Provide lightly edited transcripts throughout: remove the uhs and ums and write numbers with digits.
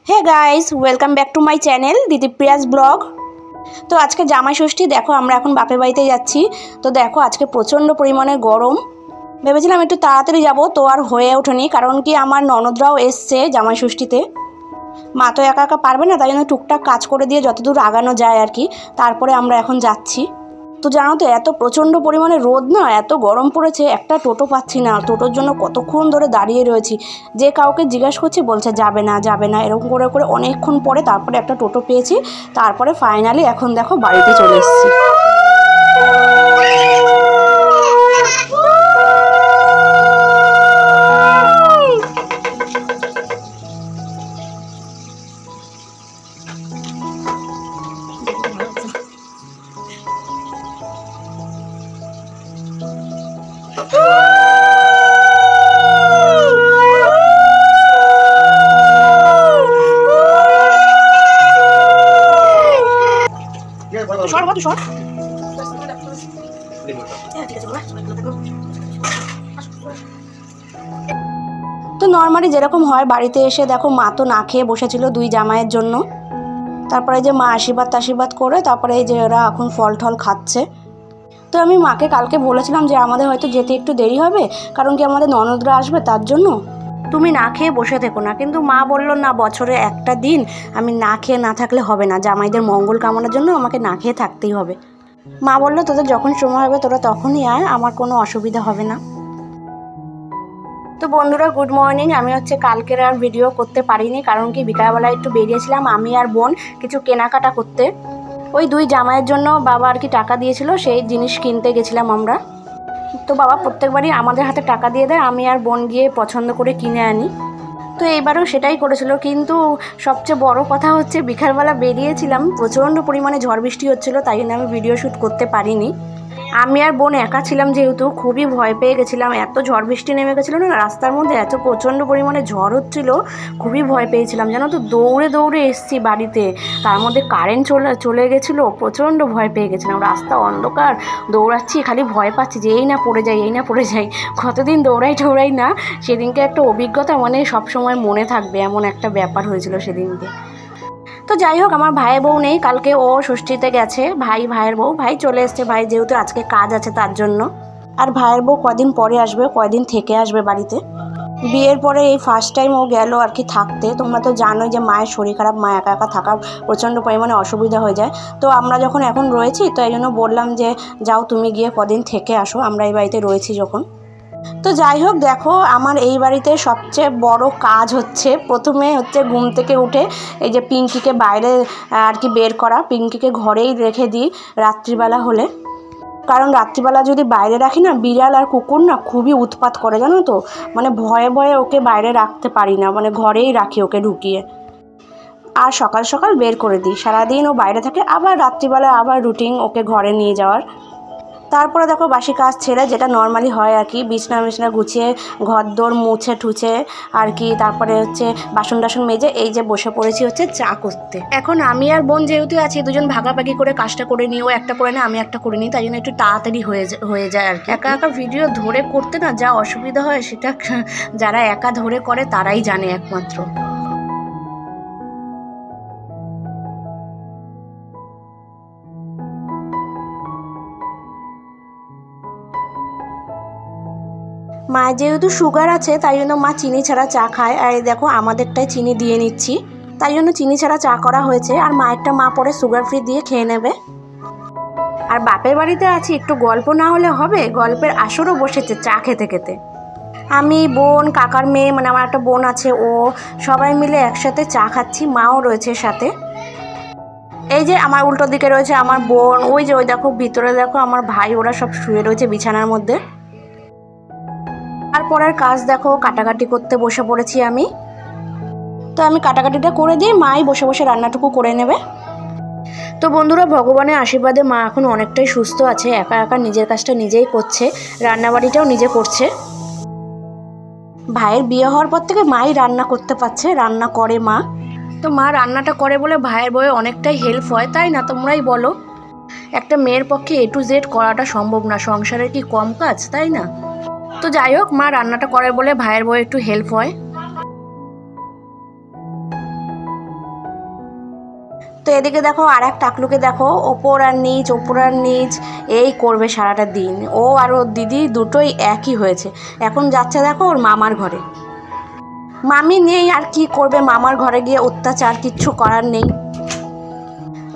Hey guys, welcome back to my channel দিদিপ্রিয়াস vlog. তো আজকে জামাই ষষ্ঠী, দেখো আমরা এখন বাপের বাড়িতে যাচ্ছি। তো দেখো আজকে প্রচণ্ড পরিমাণে গরম। ভেবেছিলাম একটু তাড়াতাড়ি যাব, তো আর হয়ে ওঠেনি, কারণ কি আমার ননদরাও এসছে জামাই ষষ্ঠীতে। মা তো একা একা পারবে না, তাই জন্য টুকটাক কাজ করে দিয়ে যতদূর আগানো যায় আর কি, তারপরে আমরা এখন যাচ্ছি। তো জানো তো এত প্রচণ্ড পরিমাণে রোদ না, এত গরম পড়েছে, একটা টোটো পাচ্ছি না। টোটোর জন্য কতক্ষণ ধরে দাঁড়িয়ে রয়েছি, যে কাউকে জিজ্ঞাসা করছি বলছে যাবে না যাবে না, এরকম করে করে অনেকক্ষণ পরে তারপরে একটা টোটো পেয়েছি। তারপরে ফাইনালি এখন দেখো বাড়িতে চলে এসেছি। তো নর্মালি যেরকম হয়, বাড়িতে এসে দেখো মা তো না খেয়ে বসেছিল দুই জামাইয়ের জন্য। তারপরে যে মা আশীর্বাদ করে তারপরে এই যে ওরা এখন ফল টল খাচ্ছে। তো আমি মাকে কালকে বলেছিলাম যে আমাদের হয়তো যেতে একটু দেরি হবে, কারণ কি আমাদের ননদরা আসবে, তার জন্য তুমি না খেয়ে বসে থেকো না। কিন্তু মা বললো না, বছরে একটা দিন আমি না খেয়ে না থাকলে হবে না, জামাইদের মঙ্গল কামনার জন্য আমাকে না খেয়ে থাকতেই হবে। মা বললো তোদের যখন সময় হবে তোরা তখনই আয়, আমার কোনো অসুবিধা হবে না। তো বন্ধুরা গুড মর্নিং। আমি কালকের আর ভিডিও করতে পারিনি, কারণ কি বিকালবেলা একটু বেরিয়েছিলাম আমি আর বোন কিছু কেনাকাটা করতে। ওই দুই জামাইয়ের জন্য বাবা আর কি টাকা দিয়েছিল, সেই জিনিস কিনতে গেছিলাম আমরা। তো বাবা প্রত্যেকবারই আমাদের হাতে টাকা দিয়ে দেয়, আমি আর বোন গিয়ে পছন্দ করে কিনে আনি। তো এইবারও সেটাই করেছিল, কিন্তু সবচেয়ে বড় কথা হচ্ছে বিকালবেলা বেরিয়েছিলাম, প্রচণ্ড পরিমাণে ঝড় বৃষ্টি হচ্ছিলো, তাই জন্য আমি ভিডিও শ্যুট করতে পারিনি। আমি আর বোন একা ছিলাম যেহেতু, খুবই ভয় পেয়ে গেছিলাম। এত ঝড় বৃষ্টি নেমে গেছিলো না রাস্তার মধ্যে, এত প্রচণ্ড পরিমাণে ঝড় হচ্ছিলো, খুবই ভয় পেয়েছিলাম জানো তো। দৌড়ে দৌড়ে এসেছি বাড়িতে, তার মধ্যে কারেন্ট চলে গেছিলো, প্রচণ্ড ভয় পেয়ে গেছিলাম। রাস্তা অন্ধকার, দৌড়াচ্ছি, খালি ভয় পাচ্ছি যে এই না পড়ে যাই। কতদিন দৌড়াই না, সেদিনকে একটা অভিজ্ঞতা মানে সবসময় মনে থাকবে, এমন একটা ব্যাপার হয়েছিল সেদিনকে। তো যাই হোক, আমার ভাই বউ নেই, কালকে ও ষষ্ঠীতে গেছে। ভাইয়ের বউ চলে এসছে, ভাই যেহেতু আজকে কাজ আছে তার জন্য। আর ভাইয়ের বউ কদিন পরে আসবে, কয়দিন থেকে আসবে বাড়িতে। বিয়ের পরে এই ফার্স্ট টাইম ও গেল আর কি থাকতে। তোমরা তো জানোই যে মায়ের শরীর খারাপ, মা একা একা থাকার প্রচণ্ড পরিমাণে অসুবিধা হয়ে যায়। তো আমরা যখন এখন রয়েছি, তো এই জন্য বললাম যে যাও তুমি গিয়ে কদিন থেকে আসো, আমরা এই বাড়িতে রয়েছি যখন। তো যাই হোক, দেখো আমার এই বাড়িতে সবচেয়ে বড় কাজ প্রথমে ঘুম থেকে উঠে এই যে পিঙ্কিকে বাইরে আর কি বের করা। পিঙ্কিকে ঘরেই রেখে দিই রাত্রিবেলা হলে, কারণ রাত্রিবেলা যদি বাইরে রাখি না, বিড়াল আর কুকুর না খুবই উৎপাত করে জানো তো। মানে ভয়ে ভয়ে ওকে বাইরে রাখতে পারি না, মানে ঘরেই রাখি ওকে ঢুকিয়ে। আর সকাল সকাল বের করে দিই, সারাদিন ও বাইরে থাকে, আবার রাত্রিবেলা আবার রুটিন ওকে ঘরে নিয়ে যাওয়ার। তারপরে দেখো বাসি কাজ ছেড়ে, যেটা নর্মালি হয় আর কি, বিছনা গুছিয়ে ঘর দোর মুছে ঠুছে আর কি, তারপরে বাসন টাসন মেজে এই যে বসে পড়েছি চা করতে। এখন আমি আর বোন যেহেতু আছি, দুজন ভাগাভাগি করে কাজটা করে নিই, ও একটা করে না আমি একটা করে নিই, তাই জন্য একটু তাড়াতাড়ি হয়ে যায় আর কি। একা একা ভিডিও ধরে করতে না যা অসুবিধা হয়, সেটা যারা একা ধরে করে তারাই জানে একমাত্র। মায়ের যেহেতু সুগার আছে, তাই জন্য মা চিনি ছাড়া চা খায়। আর দেখো আমাদেরটাই চিনি দিয়ে নিচ্ছি, তাই জন্য চিনি ছাড়া চা করা হয়েছে। আর মায়েরটা মা পরে সুগার ফ্রি দিয়ে খেয়ে নেবে। আর বাপের বাড়িতে আছি, একটু গল্প না হলে হবে, গল্পের আসরও বসেছে চা খেতে খেতে। আমি, বোন, কাকার মেয়ে, মানে আমার একটা বোন আছে, ও সবাই মিলে একসাথে চা খাচ্ছি, মাও রয়েছে সাথে। এই যে আমার উল্টো দিকে রয়েছে আমার বোন, ওই দেখো ভিতরে দেখো আমার ভাই, ওরা সব শুয়ে রয়েছে বিছানার মধ্যে। তারপরের কাজ দেখো, কাটাকাটি করতে বসে পড়েছি আমি। তো আমি কাটাকাটিটা করে দিই, মাই বসে বসে রান্নাটুকু করে নেবে। তো বন্ধুরা, ভগবানের আশীর্বাদে মা এখন অনেকটাই সুস্থ আছে, একা একা নিজের কাজটা নিজেই করছে, রান্নাবাড়িটাও নিজে করছে। ভাইয়ের বিয়ে হওয়ার পর থেকে মাই রান্না করতে পারছে, রান্না করে মা। তো মা রান্নাটা করে বলে ভাইয়ের বউয়ের অনেকটাই হেল্প হয়, তাই না? তোমরাই বলো, একটা মেয়ের পক্ষে A to Z করাটা সম্ভব না, সংসারের কি কম কাজ, তাই না? তো যাই হোক, মা রান্নাটা করে বলে ভাইয়ের বউ একটু হেল্প হয়। তো এদিকে দেখো আর এক টাকলুকে দেখো, ওপর আর নিচ এই করবে সারাটা দিন। ও আর ওর দিদি দুটোই একই হয়েছে। এখন যাচ্ছে দেখো ওর মামার ঘরে। মামি নেই আর কি করবে, মামার ঘরে গিয়ে অত্যাচার, কিচ্ছু করার নেই।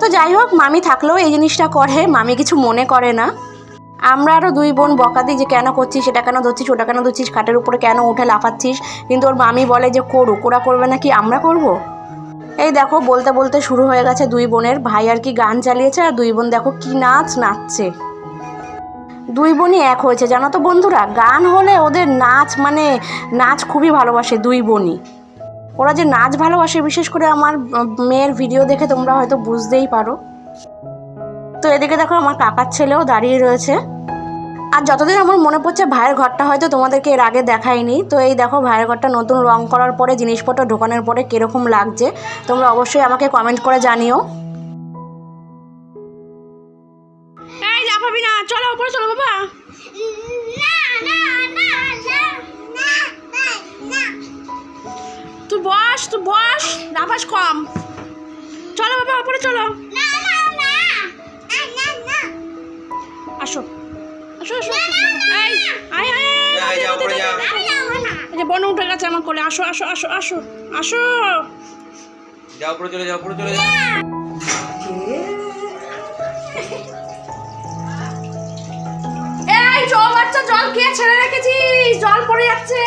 তো যাই হোক, মামি থাকলেও এই জিনিসটা করে, মামি কিছু মনে করে না। আমরা আরও দুই বোন বকা দিই যে কেন করছিস, সেটা কেন ধরছিস, ওটা কেন ধরছিস, খাটের উপরে কেন উঠে লাফাচ্ছিস। কিন্তু ওর মামি বলে যে করুক, ওরা করবে না কি আমরা করব। এই দেখো বলতে বলতে শুরু হয়ে গেছে দুই বোনের। ভাই আর কি গান চালিয়েছে, আর দুই বোন দেখো কি নাচছে। দুই বোনই এক হয়েছে জানো তো বন্ধুরা। গান হলে ওদের নাচ, মানে নাচ খুবই ভালোবাসে দুই বোনই। ওরা যে নাচ ভালোবাসে, বিশেষ করে আমার মেয়ের ভিডিও দেখে তোমরা হয়তো বুঝতেই পারো। তো এদিকে দেখো আমার কাকার ছেলেও দাঁড়িয়ে রয়েছে। আর যতদিন আমার মনে পড়ছে ভাইয়ের ঘরটা হয়তো তোমাদেরকে এর আগে দেখাইনি। তো এই দেখো ভাইয়ের ঘরটা নতুন রং করার পরে, জিনিসপত্র ঢোকানোর পরে কীরকম লাগছে তোমরা অবশ্যই আমাকে কমেন্ট করে জানিও। এই লাফাবি না, চলো উপরে চলো বাবা। তুই বস, লাফাস কম। চলো বাবা উপরে চলো। আসো আসো আসো, বনু উঠে গেছে আমার কোলে। আসো আসো আসো আসো আসো, যাও উপরে চলে যাও, উপরে চলে যাও। এই জল, বাচ্চা জল কে ছেড়ে রেখেছিস, জল পড়ে যাচ্ছে।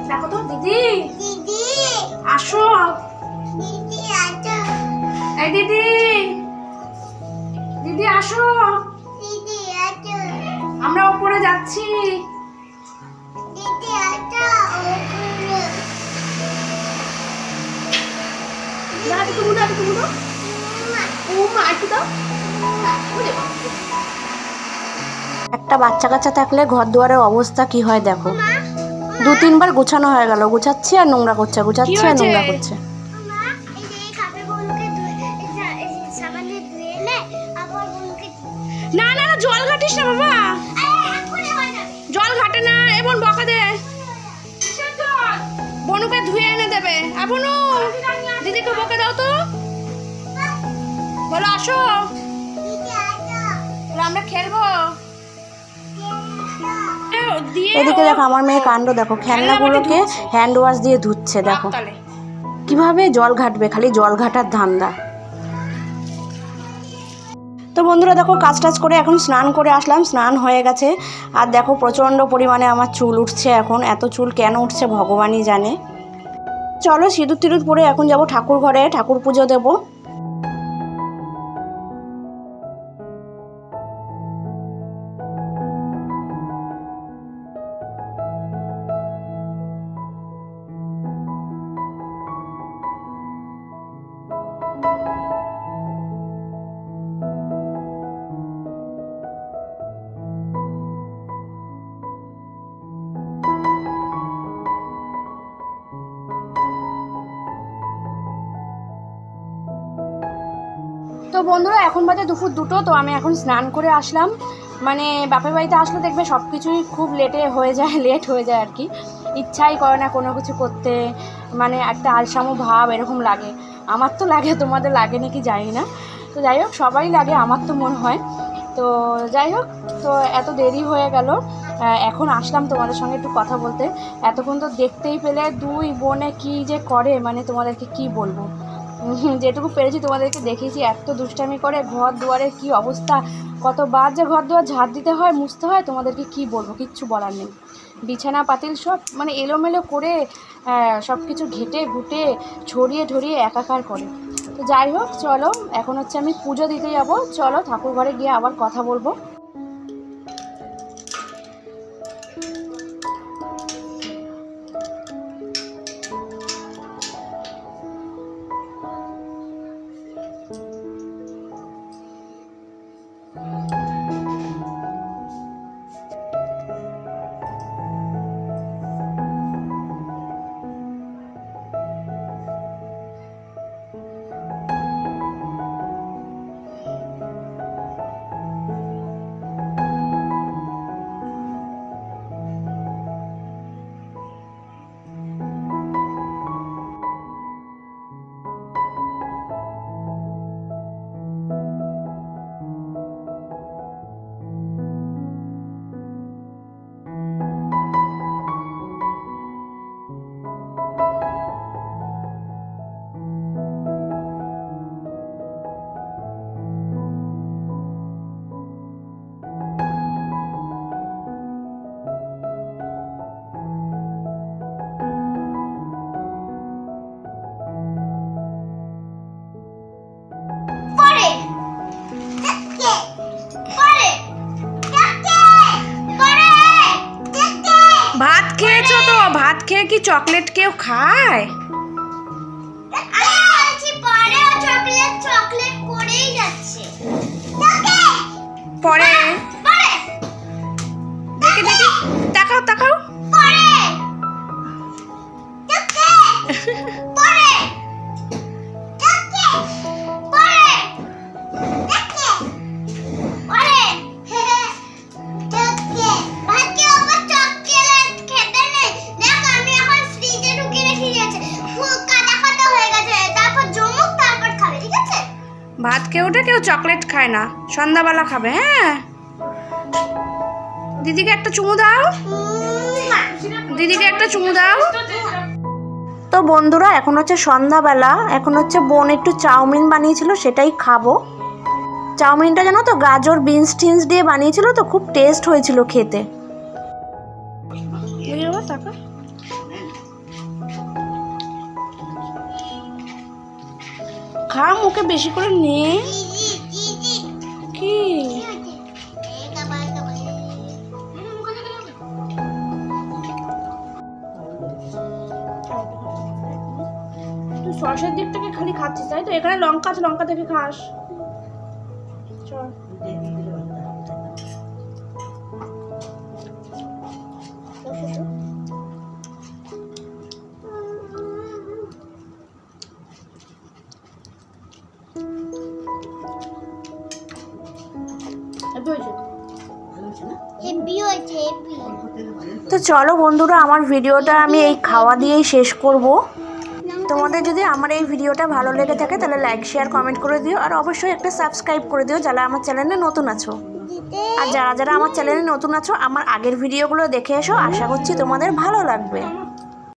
দেখো তো দিদি আসো। এই দিদি আসো, আমরা উপরে যাচ্ছি। একটা বাচ্চা কাচ্চা থাকলে ঘর দুয়ারের অবস্থা কি হয় দেখো। দু তিনবার গোছানো হয়ে গেল, গুছাচ্ছি আর নোংরা করছে, গুছাচ্ছি আর নোংরা করছে। না না না, জল ঘাটিস না বাবা, জল ঘাটে না। এবং বকা দে, বনুকে ধুয়ে এনে দেবে। বনু দিদিকে বকে দাও তো, বলো আসো আমরা খেলবো। এদিকে দেখো আমার মেয়ে কাণ্ড দেখো, খেলনাগুলোকে হ্যান্ড ওয়াশ দিয়ে ধুচ্ছে। দেখো কিভাবে জল ঘাটবে, খালি জল ঘাটার ধান্দা। তো বন্ধুরা দেখো কাজ টাজ করে এখন স্নান করে আসলাম, স্নান হয়ে গেছে। আর দেখো প্রচণ্ড পরিমাণে আমার চুল উঠছে এখন। এত চুল কেন উঠছে ভগবানই জানে। চলো সিঁদুর টিঁদুর পরে এখন যাব ঠাকুর ঘরে, ঠাকুর পুজো দেবো। তো বন্ধুরা এখন বাজে দুপুর 2টো। তো আমি এখন স্নান করে আসলাম। মানে বাপের বাড়িতে আসলে দেখবে সব কিছুই খুব লেট হয়ে যায় আর কি। ইচ্ছাই করে না কোনো কিছু করতে, মানে একটা আলসামো ভাব এরকম লাগে। আমার তো লাগে, তোমাদের লাগে নাকি জানি না। তো যাই হোক সবারই লাগে, আমার তো মনে হয়। তো যাই হোক, তো এত দেরি হয়ে গেল, এখন আসলাম তোমাদের সঙ্গে একটু কথা বলতে। এতক্ষণ তো দেখতেই পেলে দুই বোনে কি যে করে, মানে তোমাদেরকে কি বলবো। যেটুকু পেরেছি তোমাদেরকে দেখিয়েছি। এত দুষ্টামি করে, ঘর দুয়ারের কি অবস্থা, কতবার যে ঘর দুয়ার ঝাড় দিতে হয়, মুছতে হয়, তোমাদেরকে কি বলবো, কিচ্ছু বলার নেই। বিছানা পাতিল সব মানে এলোমেলো করে সব কিছু ঘেটে ঘুটে ছড়িয়ে একাকার করে। তো যাই হোক চলো, এখন হচ্ছে আমি পুজো দিতে যাব। চলো ঠাকুর ঘরে গিয়ে আবার কথা বলবো। খেয়ে কি চকলেট কেউ খায়? পরে দেখি দেখি, তাকাও তাকাও। ভাত খেয়ে উঠে কেউ চকলেট খায় না, সন্ধ্যাবেলা খাবে। হ্যাঁ, দিদিকে একটা চুমু দাও, দিদিকে একটা চুমু দাও। তো বন্ধুরা, এখন হচ্ছে সন্ধ্যাবেলা, এখন হচ্ছে বোন একটু চাউমিন বানিয়েছিল, সেটাই খাবো। চাউমিনটা জানো তো গাজর বিনস টিনস দিয়ে বানিয়েছিল, তো খুব টেস্ট হয়েছিল খেতে। খা, মুখে বেশি করে নে। কি তুই সরষের দিক থেকে খালি খাচ্ছিস, তাই তো? এখানে লঙ্কা আছে, লঙ্কা থেকে খাস। চল। তো চলো বন্ধুরা, আমার ভিডিওটা আমি এই খাওয়া দিয়েই শেষ করব। তোমাদের যদি আমার এই ভিডিওটা ভালো লেগে থাকে তাহলে লাইক শেয়ার কমেন্ট করে দিও, আর অবশ্যই একটা সাবস্ক্রাইব করে দিও যারা আমার চ্যানেলে নতুন আছো। আর যারা যারা আমার চ্যানেলে নতুন আছো, আমার আগের ভিডিওগুলো দেখে এসো, আশা করছি তোমাদের ভালো লাগবে।